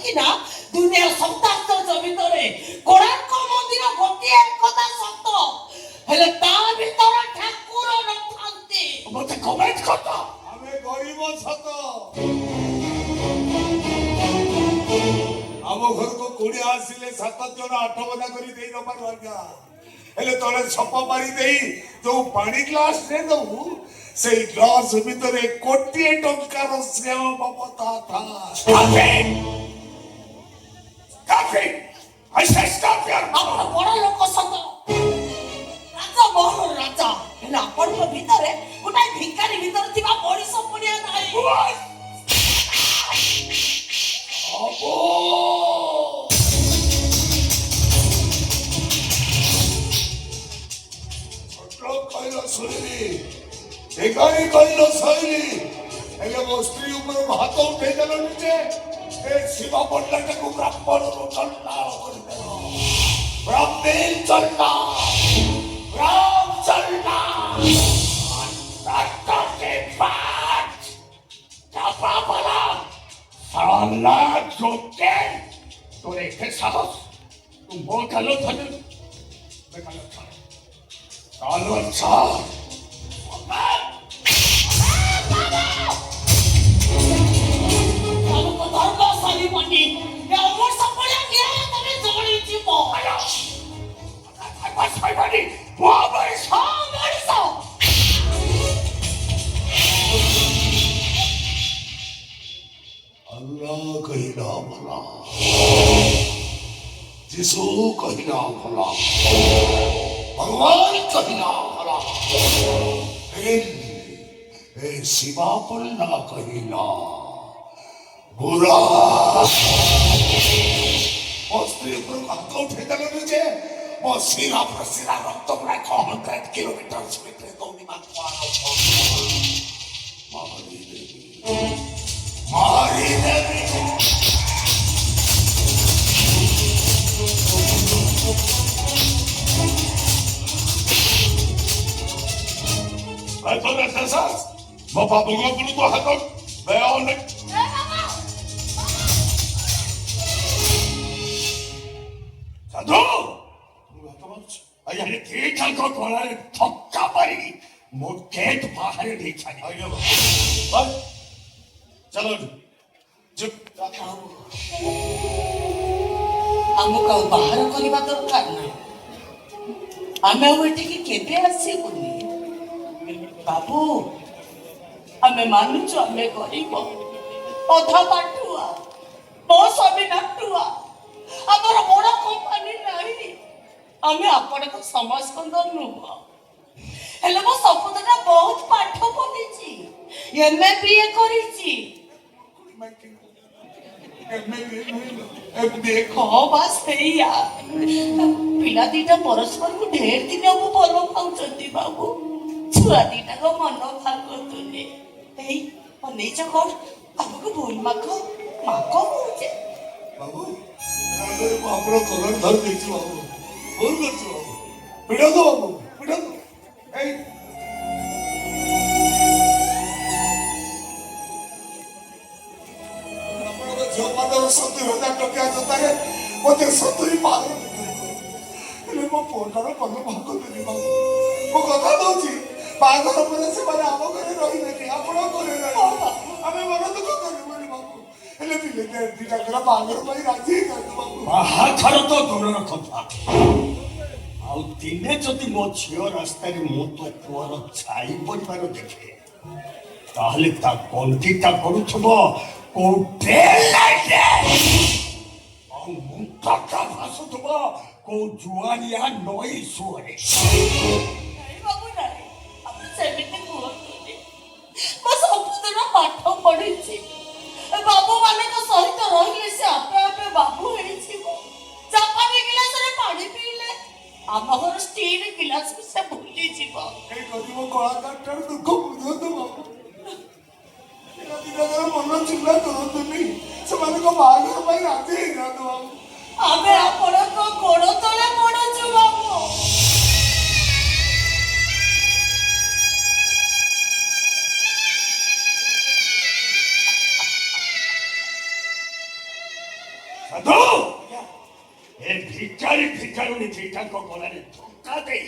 କି ନା ଦୁନିଆର ସମସ୍ତ ଆଶ୍ଚର୍ଯ୍ୟ ଭିତରେ କୋଣାର୍କ ମନ୍ଦିର ଗୋଟିଏ କଥା ସତ, ହେଲେ ତା ଭିତରେ ଠାକୁର ନଥାନ୍ତି। ମତେ କମେଣ୍ଟ କର। ଆମେ ଗରିବ ସତ, ଆମ ଘରକୁ କୁଣିଆ ଆସିଲେ 7 ଜଣ 8 ବଜା କରି ଦେଇ ନପାରୁ ଆଜ୍ଞା, ହେଲେ ତଳେ ଛପ ମାରି ଦେଇ ଯୋଉ ପାଣି ଗ୍ଲାସ ରେ ଦଉ ସେଇ ଗ୍ଲାସ ଭିତରେ 1,000,000 ଟଙ୍କାର ସ୍ନେହ ମମତା ଥାଏ। ଆପଣ ବଡ ଲୋକ ସତ, ରାଜା ମହଲ ରାଜା, ହେଲେ ଆପଣଙ୍କ ଭିତରେ ଗୋଟାଏ ଭିକାରୀ ଭିତରେ ଥିବା ମଣିଷ ପଡ଼ିଆ ନାହିଁ। କହିଲ ଶୁଣିଲି, ଭିକାରୀ କହିଲ ଶୈଳୀ, ହେଲେ ମୋ ସ୍ତ୍ରୀ ଉପରେ ହାତ ଉଠେଇ ଦେଲନି ଯେ ଏ ଶିବ ପଣ୍ଡାକୁ ବ୍ରାହ୍ମଣରୁ ଚଣ୍ଡାଳ କରିଦେଲ। ବ୍ରାହ୍ମୀଣ ଚଣ୍ଡା, ରାମ ଚଣ୍ଡା, তোর একে সাহস, তুই মোর কালো ধরে কালো ছাড়। ধর্মশালী পণ্ডিত অমর সকলে নিয়ে তবে জড়ি জীব अल्लाह कहिला भला, जिसु कहिला भला, भगवान कहिला भला, ए शिवा पल्ला कहिला बुरा। ମୋ ସ୍ତ୍ରୀ ଉପରକୁ ହାତ ଉଠେଇ ଦେଲନି ଯେ ମୋ ଶିରା ପ୍ରଶିରା ରକ୍ତ ପ୍ରାୟ 100 କିଲୋମିଟର ସ୍ପିଡରେ ଦୌଡ଼ି ମାରିଦେବି। ମୋ ବାବୁଙ୍କ ଉପରକୁ ହାତ ঠক্কা পারি মোর গেট বাহারে নেই ছাড়ি। चलो चुप। ଆମକୁ ଆଉ ବାହାର କରିବା ଦରକାର ନାହିଁ, ଆମେ ଆଉ ଏଠିକି କେବେ ଆସିବୁନି। ବାବୁ ଆମେ ମାନୁଛୁ ଆମେ ଗରିବ, ଅଧା ପାଠୁଆ, ମୋ ସ୍ୱାମୀ ନାଟୁଆ, ଆମର ବଡ କମ୍ପାନୀ ନାହିଁ, ଆମେ ଆପଣଙ୍କ ସମାଜ ସ୍କନ୍ଦ ନୁହଁ, ହେଲେ ମୋ ସପୋଦଟା ବହୁତ ପାଠ ପଢିଛି, MA BA କରିଛି। ହଁ ବା ସେଇଆ, ପିଲା ଦିଟା ପରସ୍ପରକୁ ଢେର ଦିନ ହବ ଭଲ ପାଉଛନ୍ତି ବାବୁ, ଛୁଆ ଦିଟାଙ୍କ ମନ ଭାଙ୍ଗନ୍ତୁନି। ଏଇ ଅନେଇଛ କଣ, ଆମକୁ ଭୁଲ ମାଗ ମାଗ କହୁଛେ। ବାବୁ ଆପଣ କଲର ଧରି ଦେଇଛୁ ବାବୁ, ଭୁଲ କରୁଛୁ ବାବୁ, ପିଡ଼ନ୍ତୁ ବାବୁ ପିଡ଼ନ୍ତୁ। ଏଇ ଆପଣଙ୍କ ଝିଅ ପାଦର 70,000 ଟଙ୍କା ଜୋତାରେ ମୋତେ 70 ପାଦ ହେଲେ ମୋ ପୁଅଟାର ମନ ଭାଙ୍ଗନ୍ତୁନି ବାବୁ। ମୁଁ କଥା ଦଉଛି ବାହାଘର ପରେ ସେମାନେ ଆମ ଘରେ ରହିବେନି, ଆପଣଙ୍କ ଘରେ ରହିବେ, ଆମେ ମନ ଦୁଃଖ କରିବୁନି ବାବୁ, ହେଲେ ପିଲେ ଦିଟାଙ୍କର ବାହାଘର ପାଇଁ ରାଜି ହେଇଯାନ୍ତୁ ବାବୁ। ବାହାଘର ତ ଦୂରର କଥା, ଆଉ ଦିନେ ଯଦି ମୋ ଝିଅ ରାସ୍ତାରେ ମୁଁ ତୋ ପୁଅର ଛାଇ ପରିବାର ଦେଖେ, ତାହେଲେ ତା ଗଣ୍ଠିଟା କରୁଥିବ କୋଉ ଆଉ ମୁଣ୍ଡଟା ଭାସୁଥିବ କୋଉ ଜୁଆରିଆ ନଈ ସୁଅରେ। ବାବୁ ନାହିଁ, ଆପଣ ସେମିତି କୁହନ୍ତୁନି, ମୋ ସବୁଦିନ ପାଠ ପଢିଛି, ବାବୁ ମାନଙ୍କ ସହିତ ରହିଲେ ସେ ଆପେ ଆପେ ବାବୁ ହେଇଯିବ। ଜାପାନୀ ଗିଲାସରେ ପାଣି ପିଇଲେ ଆମ ଘର ଷ୍ଟିଲ ଗିଲାସକୁ ସେ ଭୁଲିଯିବ। ଏଇ ଗରିବ କଳାକାରଟାର ଦୁଃଖ ବୁଝନ୍ତୁ ବାବୁ, ଦିନର ମନ ଚିନ୍ତା କରନ୍ତୁନି, ସେମାନଙ୍କ ବାହାଘର ପାଇଁ ରାଜି ହେଇଯାନ୍ତୁ ବାବୁ। ଆମେ ଆପଣଙ୍କ ଗୋଡ଼ ତଳେ ପଡୁଛୁ ବାବୁ। ନିଜେ ତାଙ୍କ ଗଳାରେ ଧକ୍କା ଦେଇ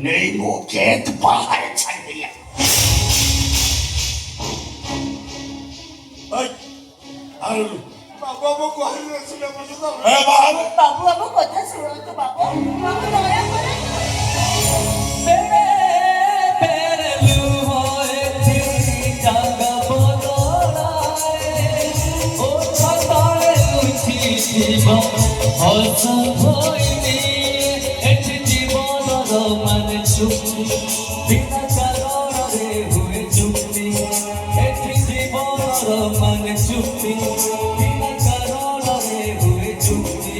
ନେଇ ମୋ ଗେଟ୍ ବାହାରେ ଛାଡ଼ିଦେଲା। ବାବୁ ଆମ କହିଲେ ଶୁଣେ ବାବୁ ବାବୁ ଆମ କଥା ଶୁଣନ୍ତୁ ବାବୁ ବାବୁ ଦୟା କରନ୍ତୁ বিনা কারণে হুয়ে চুক্তি এটি জীবনর মানে চুক্তি বিনা কারণে হুয়ে চুক্তি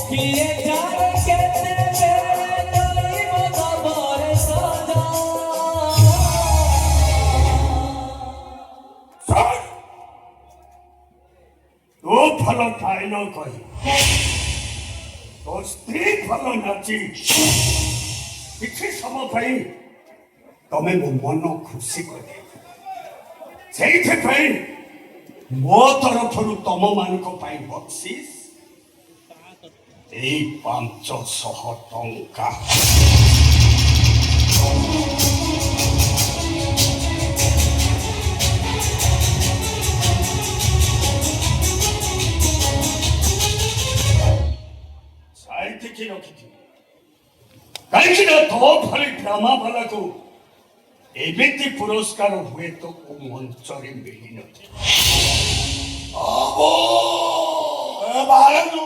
কিয়ে জানে কেতে বেড়ে দইব দবরে সদা ତୋ ଭଲ ଖାଇନ କହି ତୋ ସ୍ତ୍ରୀ ଭଲ ନାଚି କିଛି ସମୟ ପାଇଁ ତମେ ମୋ ମନ ଖୁସି କରି ସେଇଥିପାଇଁ ମୋ ତରଫରୁ ତମମାନଙ୍କ ପାଇଁ ବକ୍ସିସ୍ ଏଇ 500 ଟଙ୍କା। ସାଇତିକି ରଖିଥିବି କାହିଁକି ନା ତୋ ଭଳି ଡ୍ରାମା ବାଲାକୁ ଏମିତି ପୁରସ୍କାର ହୁଏତ କୋଉ ମଞ୍ଚରେ ମିଳିନଥିବ। ବାବୁ ବାହାରନ୍ତୁ